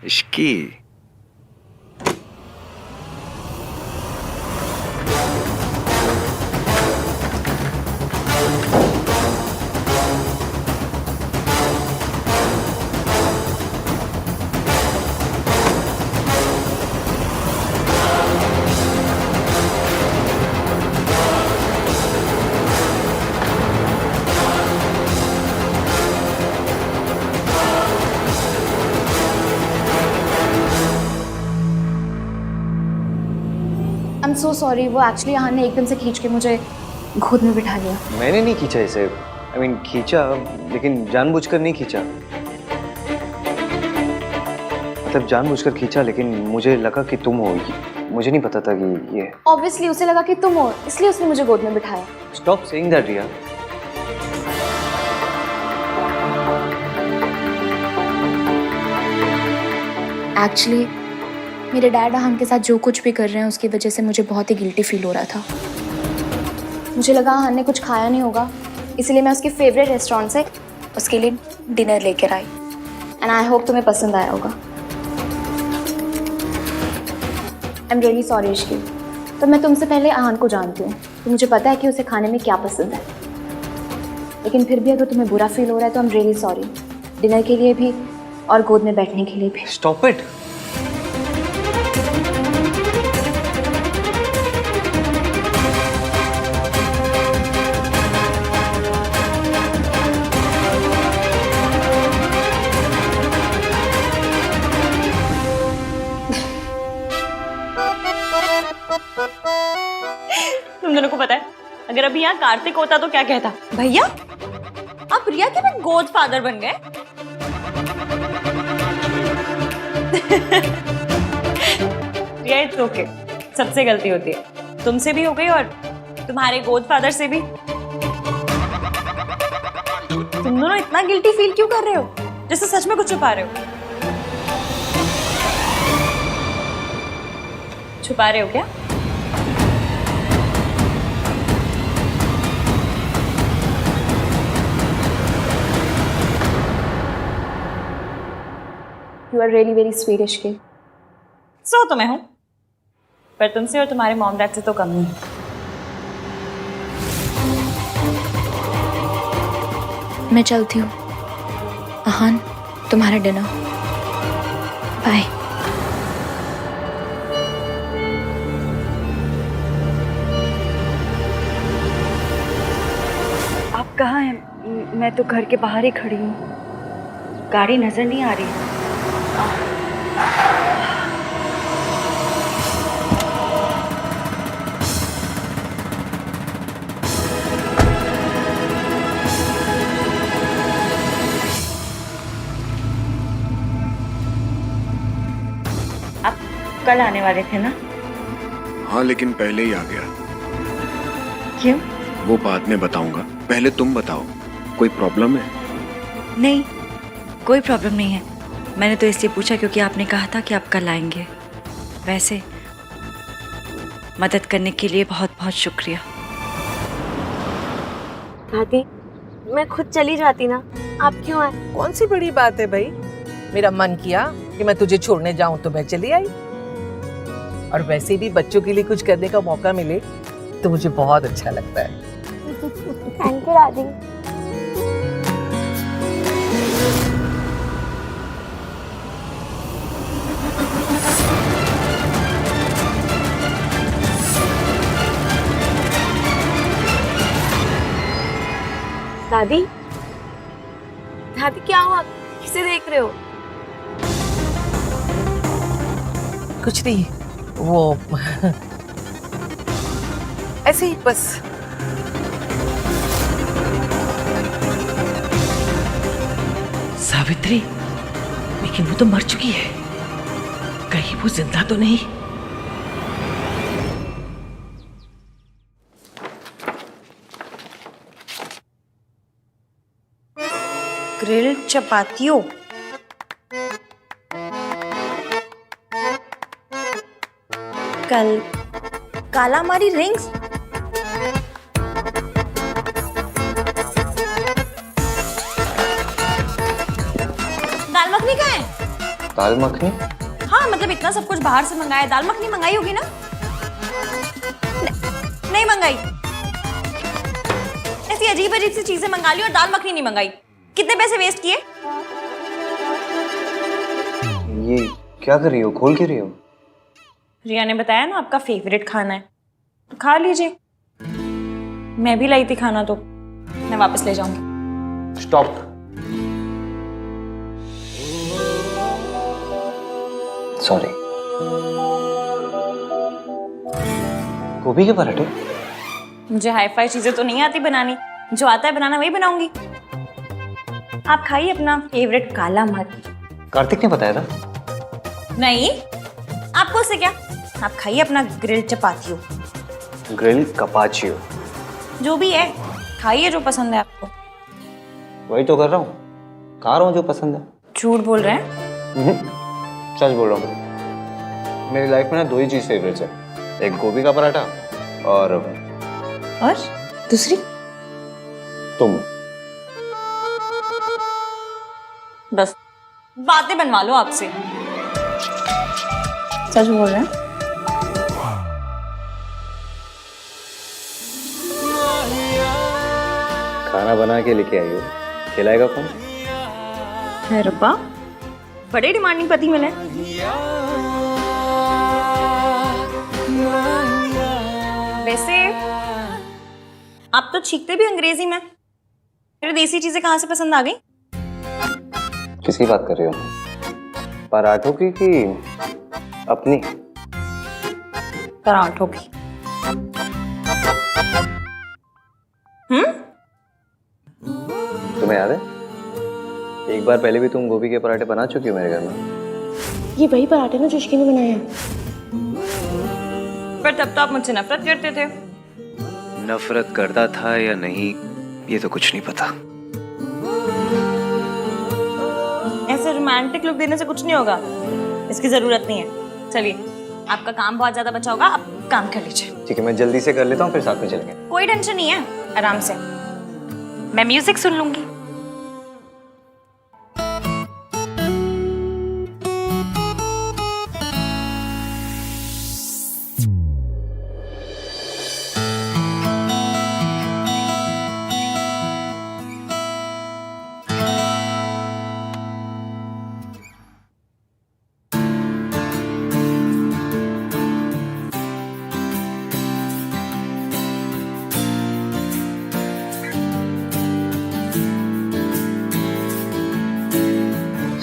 Ishki,
so sorry, वो एक्चुअली अहान ने एकदम से खींच के मुझे गोद में बिठा लिया।
मैंने नहीं खींचा इसे, आई मीन खींचा, लेकिन जानबूझकर नहीं खींचा। मतलब जानबूझकर खींचा, लेकिन मुझे लगा कि तुम हो, मुझे नहीं पता था कि ये।
ऑब्वियसली उसे लगा कि तुम हो, इसलिए उसने मुझे गोद में बिठाया।
Stop saying that Riya.
Actually मेरे डैड अहान के साथ जो कुछ भी कर रहे हैं उसकी वजह से मुझे बहुत ही गिल्टी फील हो रहा था। मुझे लगा अहान ने कुछ खाया नहीं होगा, इसलिए मैं उसके फेवरेट रेस्टोरेंट से उसके लिए डिनर लेकर आई। एंड आई होप तुम्हें पसंद आया होगा। आई एम रियली सॉरी इश्की। तो मैं तुमसे पहले अहान को जानती हूँ, तो मुझे पता है कि उसे खाने में क्या पसंद है। लेकिन फिर भी अगर तुम्हें बुरा फील हो रहा है तो आई एम रियली सॉरी, डिनर के लिए भी और गोद में बैठने के लिए भी।
Stop it.
तुम दोनों को पता है, अगर अभी यहाँ कार्तिक होता तो क्या कहता? भैया आप रिया के भी गोद फादर बन गए। रिया इट्स ओके, सबसे गलती होती है, तुमसे भी हो गई और तुम्हारे गोद फादर से भी। तुम दोनों इतना गिल्टी फील क्यों कर रहे हो, जैसे सच में कुछ छुपा रहे हो? छुपा रहे हो क्या?
You are really very sweet Ishki.
सो तो मैं हूं, पर तुमसे और तुम्हारे मॉम डैड से तो कम नहीं।
मैं चलती हूँ। अहान, तुम्हारा डिनर। बाय।
आप कहाँ हैं? मैं तो घर के बाहर ही खड़ी हूँ, गाड़ी नजर नहीं आ रही। आप कल आने वाले थे ना?
हाँ, लेकिन पहले ही आ गया।
क्यों?
वो बाद में बताऊंगा, पहले तुम बताओ, कोई प्रॉब्लम है?
नहीं, कोई प्रॉब्लम नहीं है। मैंने तो इसलिए पूछा क्योंकि आपने कहा था कि आप कल आएंगे। वैसे मदद करने के लिए बहुत बहुत शुक्रिया।
दादी मैं खुद चली जाती ना, आप क्यों आए?
कौन सी बड़ी बात है भाई, मेरा मन किया कि मैं तुझे छोड़ने जाऊं तो मैं चली आई। और वैसे भी बच्चों के लिए कुछ करने का मौका मिले तो मुझे बहुत अच्छा लगता है।
थैंक यू दादी। दादी दादी क्या हुआ, किसे देख रहे हो?
कुछ नहीं, वो ऐसे ही बस। सावित्री, लेकिन वो तो मर चुकी है, कहीं वो जिंदा तो नहीं?
ग्रिल्ड चपातियों, कल कालामारी रिंग्स, दाल मखनी कहाँ है?
दाल मखनी?
हाँ मतलब इतना सब कुछ बाहर से मंगाया, दाल मखनी मंगाई होगी ना? नहीं मंगाई। ऐसी अजीब अजीब सी चीजें मंगा ली और दाल मखनी नहीं मंगाई। कितने पैसे वेस्ट किए?
ये क्या कर रही हो, खोल के रही हो?
रिया ने बताया ना आपका फेवरेट खाना है, तो खा लीजिए। मैं भी लाई थी खाना, तो मैं वापस ले जाऊंगी।
स्टॉप। सॉरी। गोभी के पराठे?
मुझे हाई फाई चीजें तो नहीं आती बनानी, जो आता है बनाना वही बनाऊंगी। आप खाइए अपना फेवरेट काला मर्च।
कार्तिक ने बताया था।
नहीं, आपको उससे क्या, आप खाइए अपना ग्रिल चपातियो,
ग्रिल कपाचियो,
जो भी है खाइए, जो पसंद है आपको।
वही तो कर रहा हूँ, खा रहा हूँ जो पसंद है।
झूठ बोल रहे हैं?
सच बोल रहा हूँ। मेरी लाइफ में ना 2 ही चीज फेवरेट्स है, एक गोभी का पराठा और
दूसरी
तुम।
बस बातें बनवा लो आपसे। सच बोल रहे हैं?
खाना बना के लेके आई हो, खिलाएगा कौन?
है रब्बा, बड़े डिमांडिंग पति मिले। वैसे आप तो छींकते भी अंग्रेजी में, फिर देसी चीजें कहाँ से पसंद आ गई?
किसकी बात कर रही हो? पराठों की कि अपनी?
पराठों की।
तुम्हें याद है एक बार पहले भी तुम गोभी के पराठे बना चुकी हो मेरे घर में?
ये वही पराठे ना जो इश्की ने बनाए हैं। पर तब तो आप मुझसे नफरत करते थे।
नफरत करता था या नहीं ये तो कुछ नहीं पता।
ऐसे रोमांटिक लुक देने से कुछ नहीं होगा, इसकी जरूरत नहीं है। चलिए, आपका काम बहुत ज्यादा बचा होगा, आप काम कर लीजिए।
ठीक है, मैं जल्दी से कर लेता हूँ, फिर साथ में चलेंगे।
कोई टेंशन नहीं है, आराम से। मैं म्यूजिक सुन लूंगी।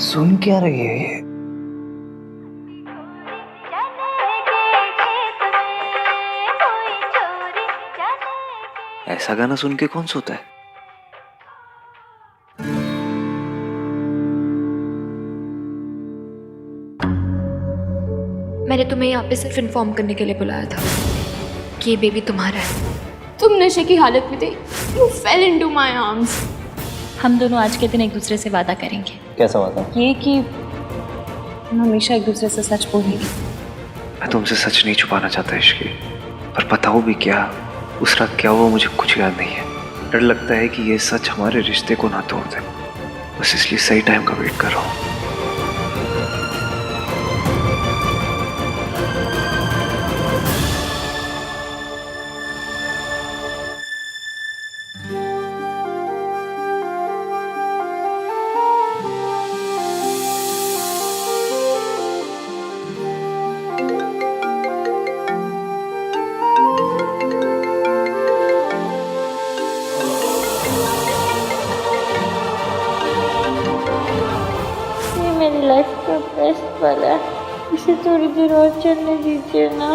सुन क्या रही है ये?
ऐसा गाना सुन के कौन सोता है?
मैंने तुम्हें यहाँ पे सिर्फ इन्फॉर्म करने के लिए बुलाया था कि ये बेबी तुम्हारा है।
तुम नशे की हालत में थे, you fail into my arms.
हम दोनों आज के दिन एक दूसरे से वादा करेंगे।
कैसा वादा?
ये कि हम हमेशा एक दूसरे से सच बोलेंगे।
मैं तुमसे सच नहीं छुपाना चाहता इश्की, पर बताओ भी क्या, उस रात क्या हुआ मुझे कुछ याद नहीं है। डर लगता है कि ये सच हमारे रिश्ते को ना तोड़ दे, बस इसलिए सही टाइम का वेट कर रहा हूँ।
मेरी लाइफ का बेस्ट वाला है, इसे थोड़ी देर और चलने दीजिए ना।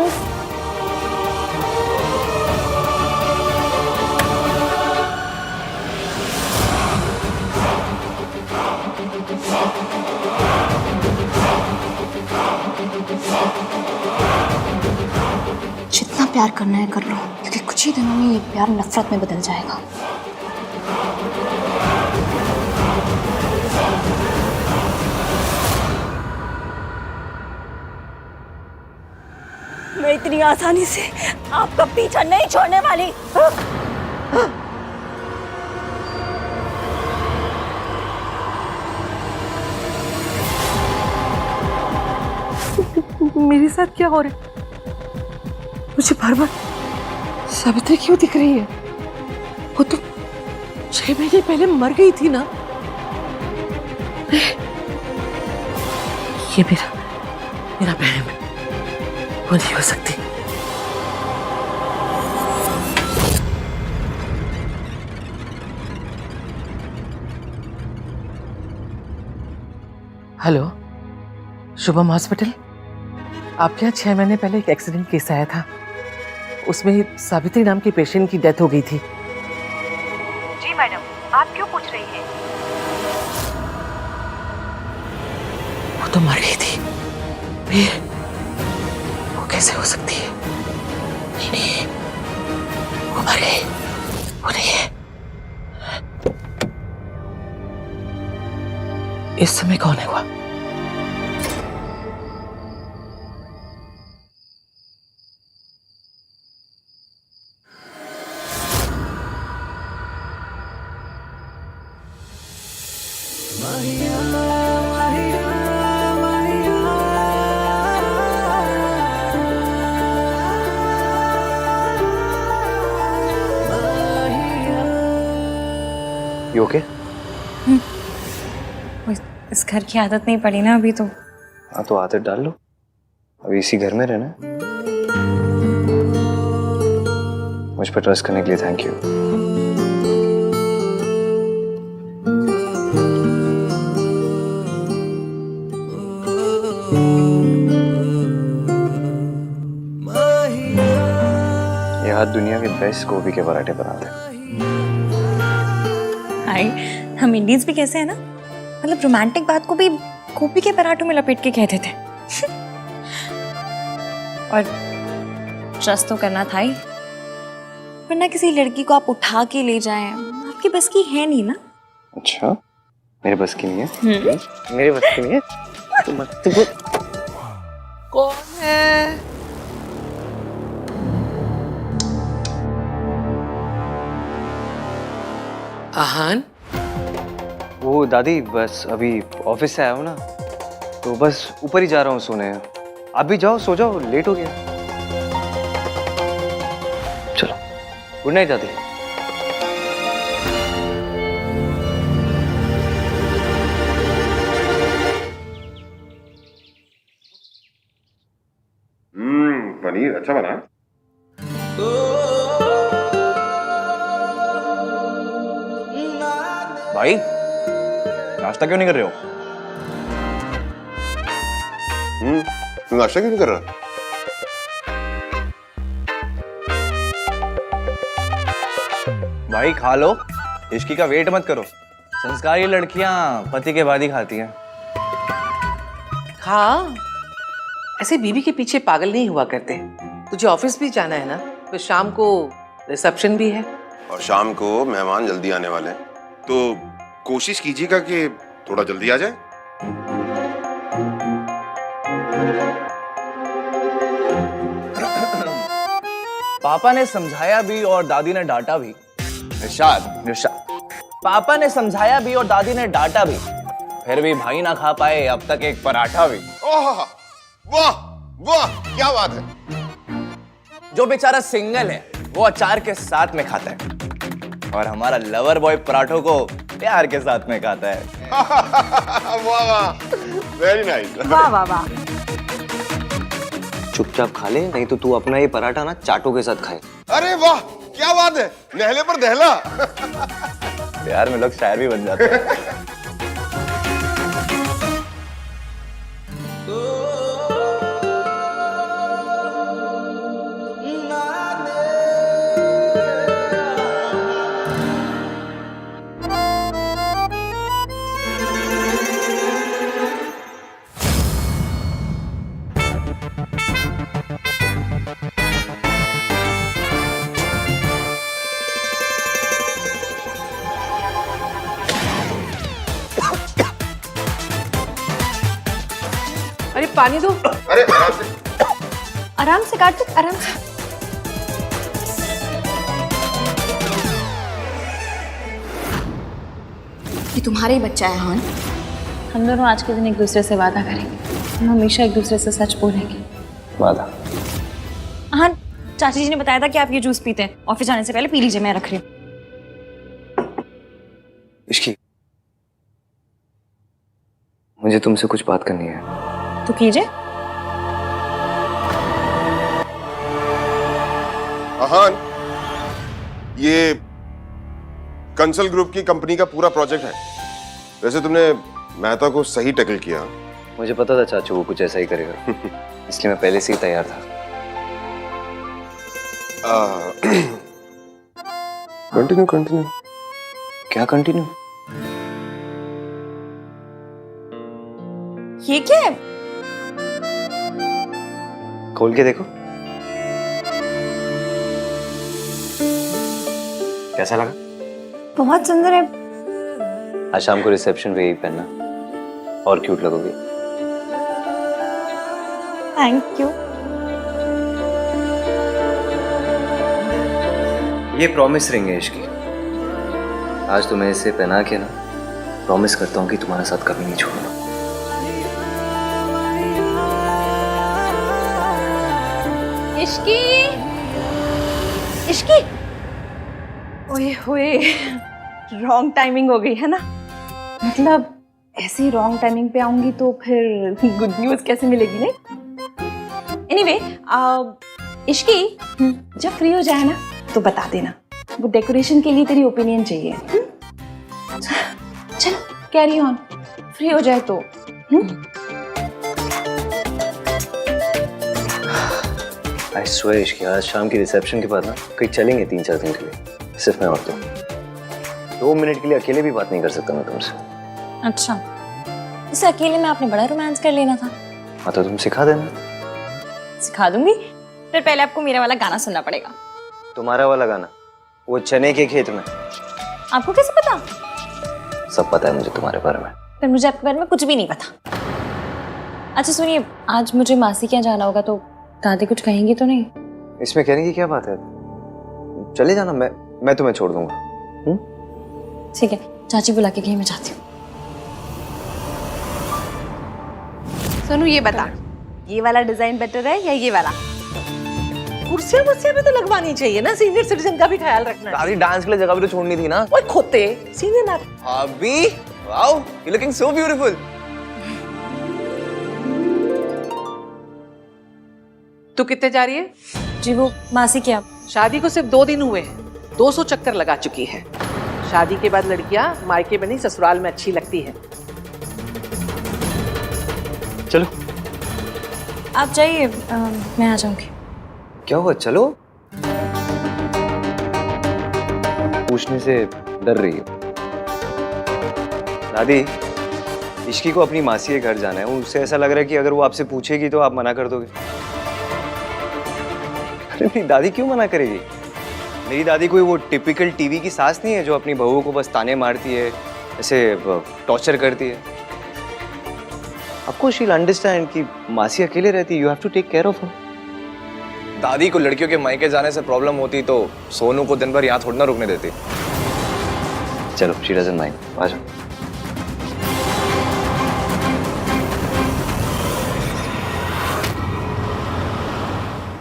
जितना प्यार करना है कर लो, क्योंकि कुछ ही दिनों में ये प्यार नफरत में बदल जाएगा।
मैं इतनी आसानी से आपका पीछा नहीं छोड़ने वाली।
मेरे साथ क्या हो रहा है? मुझे बार बार सावित्री क्यों दिख रही है? वो तो 6 महीने पहले मर गई थी ना। ये मेरा बहन है, वो नहीं हो सकती। Hello, Shubham hospital. आपके यहाँ 6 महीने पहले एक एक्सीडेंट केस आया था, उसमें सावित्री नाम की पेशेंट की डेथ हो गई थी।
जी मैडम, आप क्यों पूछ रही हैं?
वो तो मर गई थी। वो कैसे हो सकती है? नहीं, वो मर गई। वो नहीं है। इस समय कौन है वो?
You okay?
इस घर की आदत नहीं पड़ी ना अभी तो।
हाँ तो आदत डाल लो, अभी इसी घर में रहना है। मुझ पर ट्रस्ट करने के लिए थैंक यू। ये हाथ दुनिया के बेस्ट गोभी के पराठे बनाते हैं।
हाय, हम इंडियंस भी कैसे है ना, मतलब रोमांटिक बात को भी गोभी के पराठों में लपेट के कहते थे। और ट्रस्ट तो करना था ही, वरना किसी लड़की को आप उठा के ले जाएं, आपकी बस की है नहीं ना।
अच्छा, मेरे बस की नहीं है?
मेरे बस की नहीं है? तो मत तू कौन है? आहान?
वो दादी, बस अभी ऑफिस से आया हूँ ना, तो बस ऊपर ही जा रहा हूँ सोने। आप भी जाओ, सो जाओ, लेट हो गया। चलो, गुड नाइट दादी।
पनीर अच्छा बना।
भाई नाश्ता क्यों नहीं कर रहे हो?
तू नाश्ता क्यों नहीं कर रहा?
भाई खा लो, इश्की का वेट मत करो। संस्कारी लड़कियां पति के बाद ही खाती हैं।
हाँ, ऐसे बीवी के पीछे पागल नहीं हुआ करते। तुझे ऑफिस भी जाना है ना, फिर शाम को रिसेप्शन भी है।
और शाम को मेहमान जल्दी आने वाले हैं, तो कोशिश कीजिएगा कि थोड़ा जल्दी आ जाए।
पापा ने समझाया भी और दादी ने डांटा भी। निशाद, पापा ने समझाया भी और दादी ने डांटा भी, फिर भी भाई ना खा पाए अब तक एक पराठा भी।
ओह, वाह वाह, क्या बात है।
जो बेचारा सिंगल है वो अचार के साथ में खाता है, और हमारा लवर बॉय पराठों को प्यार के साथ में खाता है।
वाह वाह, वेरी नाइस।
वाह वाह वाह।
चुपचाप खा ले, नहीं तो तू अपना ये पराठा ना चाटों के साथ खाए।
अरे वाह, क्या बात है, नहले पर दहला।
प्यार में लोग शायर भी बन जाते हैं।
अरे पानी दो।
अरे
आराम से काट, आराम से।
ये तुम्हारा ही बच्चा है हान।
हम दोनों आज के दिन एक दूसरे से वादा करेंगे, हम हमेशा एक दूसरे से सच बोलेंगे।
वादा?
हाँ, चाची जी ने बताया था कि आप ये जूस पीते हैं, ऑफिस जाने से पहले पी लीजिए, मैं रख रही हूँ।
इश्की, मुझे तुमसे कुछ बात करनी है।
तो कीजिए।
आहान, ये कंसल ग्रुप की कंपनी का पूरा प्रोजेक्ट है। वैसे तुमने मेहता को सही टैकल किया।
मुझे पता था चाचू वो कुछ ऐसा ही करेगा, इसलिए मैं पहले से ही तैयार था।
Continue continue.
क्या कंटिन्यू?
ये क्या है?
खोल के देखो। कैसा लगा?
बहुत सुंदर है।
आज शाम को रिसेप्शन पे यही पहनना और क्यूट लगोगी।
Thank you.
ये प्रॉमिस रिंग है इसकी। आज तुम्हें इसे पहना के ना प्रॉमिस करता हूँ कि तुम्हारा साथ कभी नहीं छोड़ूंगा।
इश्की, इश्की, ओए होए, रॉन्ग टाइमिंग हो गई है ना। मतलब ऐसी रॉन्ग टाइमिंग पे आऊंगी तो फिर गुड न्यूज कैसे मिलेगी नहीं। एनीवे, इश्की, जब फ्री हो जाए ना तो बता देना। वो डेकोरेशन के लिए तेरी ओपिनियन चाहिए। चलो कैरी ऑन, फ्री हो जाए तो।
आई स्वेयर इश्की, आज शाम की रिसेप्शन के बाद ना कहीं चलेंगे 3-4 दिन के लिए, सिर्फ मैं और तुम। 2 मिनट के लिए अकेले भी बात नहीं कर सकता मैं तुमसे।
अच्छा, इसे अकेले में आपने बड़ा रोमांस कर लेना था।
हाँ तो तुम सिखा देना।
सिखा दूंगी, फिर पहले आपको मेरा वाला गाना सुनना पड़ेगा।
तुम्हारा वाला गाना? वो चने के खेत में।
आपको कैसे पता?
सब पता है मुझे तुम्हारे बारे में।
फिर मुझे आपके बारे में कुछ भी नहीं पता। अच्छा सुनिए, आज मुझे मासी के यहाँ जाना होगा तो दादी कुछ कहेंगी तो नहीं?
इसमें कहने की क्या बात है, चले जाना, मैं तुम्हें छोड़ दूंगा।
ठीक है, चाची बुला के गई, मैं जाती हूँ। सोनू ये बता, ये वाला डिजाइन बेटर है या ये वाला?
कुर्सियां वुर्सियां भी तो लगवानी चाहिए ना, सीनियर सिटीजन का भी ख्याल रखना है।
दादी डांस के लिए जगह भी तो छोड़नी थी ना।
ओए खोते, सीनियर ना।
अभी wow, you looking so beautiful.
तू कितने जा रही है?
जी वो मासी क्या,
शादी को सिर्फ 2 दिन हुए हैं, 200 चक्कर लगा चुकी है। शादी के बाद लड़कियां मायके में नहीं ससुराल में अच्छी लगती है।
चलो
आप जाइए, मैं आ जाऊंगी।
क्या हुआ, चलो। पूछने से डर रही हो दादी? इश्की को अपनी मासी के घर जाना है, उससे ऐसा लग रहा है कि अगर वो आपसे पूछेगी तो आप मना कर दोगे। अरे मेरी दादी क्यों मना करेगी? मेरी दादी कोई वो टिपिकल टीवी की सास नहीं है जो अपनी बहू को बस ताने मारती है, ऐसे टॉर्चर करती है। आपको शील अंडरस्टैंड कि मासी अकेले रहती है, you have to take care of her.
दादी को लड़कियों के मायके जाने से प्रॉब्लम होती तो सोनू को दिन भर यहाँ थोड़ा ना रुकने देती।
चलो, शी डजंट माइंड, आ जाओ।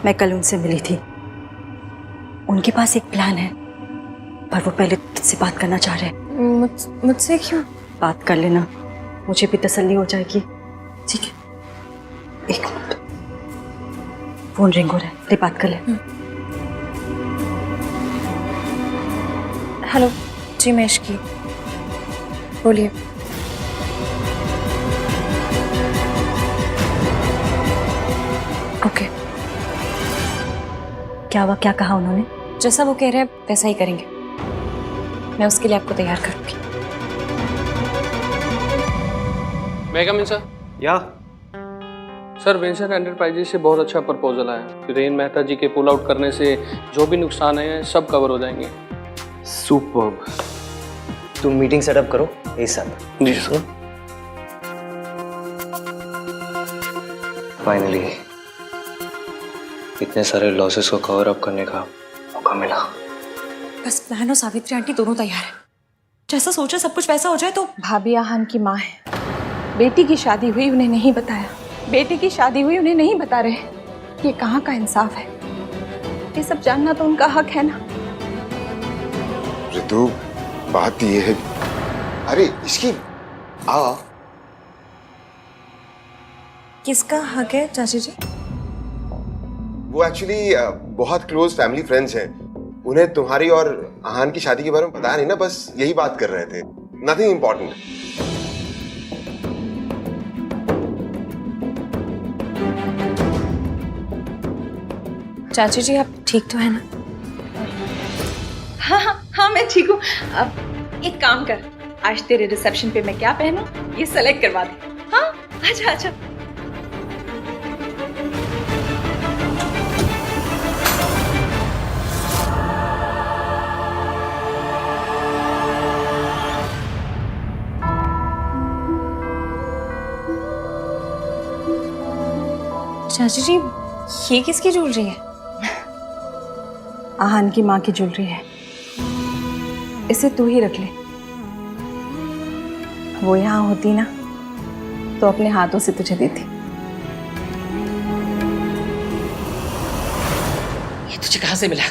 मैं कल उनसे मिली थी, उनके पास एक प्लान है, पर वो पहले तुझसे बात करना चाह रहे हैं।
मुझसे क्यों?
बात कर लेना, मुझे भी तसल्ली हो जाएगी।
ठीक है,
1 मिनट, फोन रिंग हो रहा है, ले बात कर ले।
हेलो जी, मैं इश्की, बोलिए। ओके,
क्या हुआ, क्या कहा उन्होंने?
जैसा वो कह रहे हैं वैसा ही करेंगे। मैं उसके लिए आपको तैयार करूंगी।
मैं कम इन सर?
या
सर, वेंचर एंटरप्राइजेज से बहुत अच्छा प्रपोजल आया। हिरेन मेहता जी के पुल आउट करने से जो भी नुकसान है सब कवर हो जाएंगे।
सुपर्ब। तुम मीटिंग सेटअप करो इस साथ।
जी सर।
फाइनली इतने सारे लॉसेस को कवर अप करने का मौका मिला।
बस बहन और सावित्री आंटी दोनों तैयार हैं। जैसा सोचा सब कुछ वैसा हो जाए तो। भाभी आहान की माँ है, बेटी की शादी हुई उन्हें नहीं बताया, बेटी की शादी हुई उन्हें नहीं बता रहे। ये कहाँ का इंसाफ है? ये सब जानना तो उनका हक है ना।
ऋतु, बात ये है, अरे इसकी आ।
किसका हक है चाची जी?
वो एक्चुअली बहुत क्लोज फैमिली फ्रेंड्स हैं। उन्हें तुम्हारी और आहान की शादी के बारे में पता नहीं ना, बस यही बात कर रहे थे, नथिंग इम्पोर्टेंट।
चाची जी आप ठीक तो है ना?
हाँ हाँ हाँ मैं ठीक हूँ। अब एक काम कर, आज तेरे रिसेप्शन पे मैं क्या पहनूं ये सेलेक्ट करवा दे। हाँ आजा आजा।
चाची जी ये किसकी ज्वेलरी है?
आहान की माँ की ज्वेलरी है, इसे तू ही रख ले। वो यहाँ होती ना तो अपने हाथों से तुझे देती।
ये तुझे कहाँ से मिला?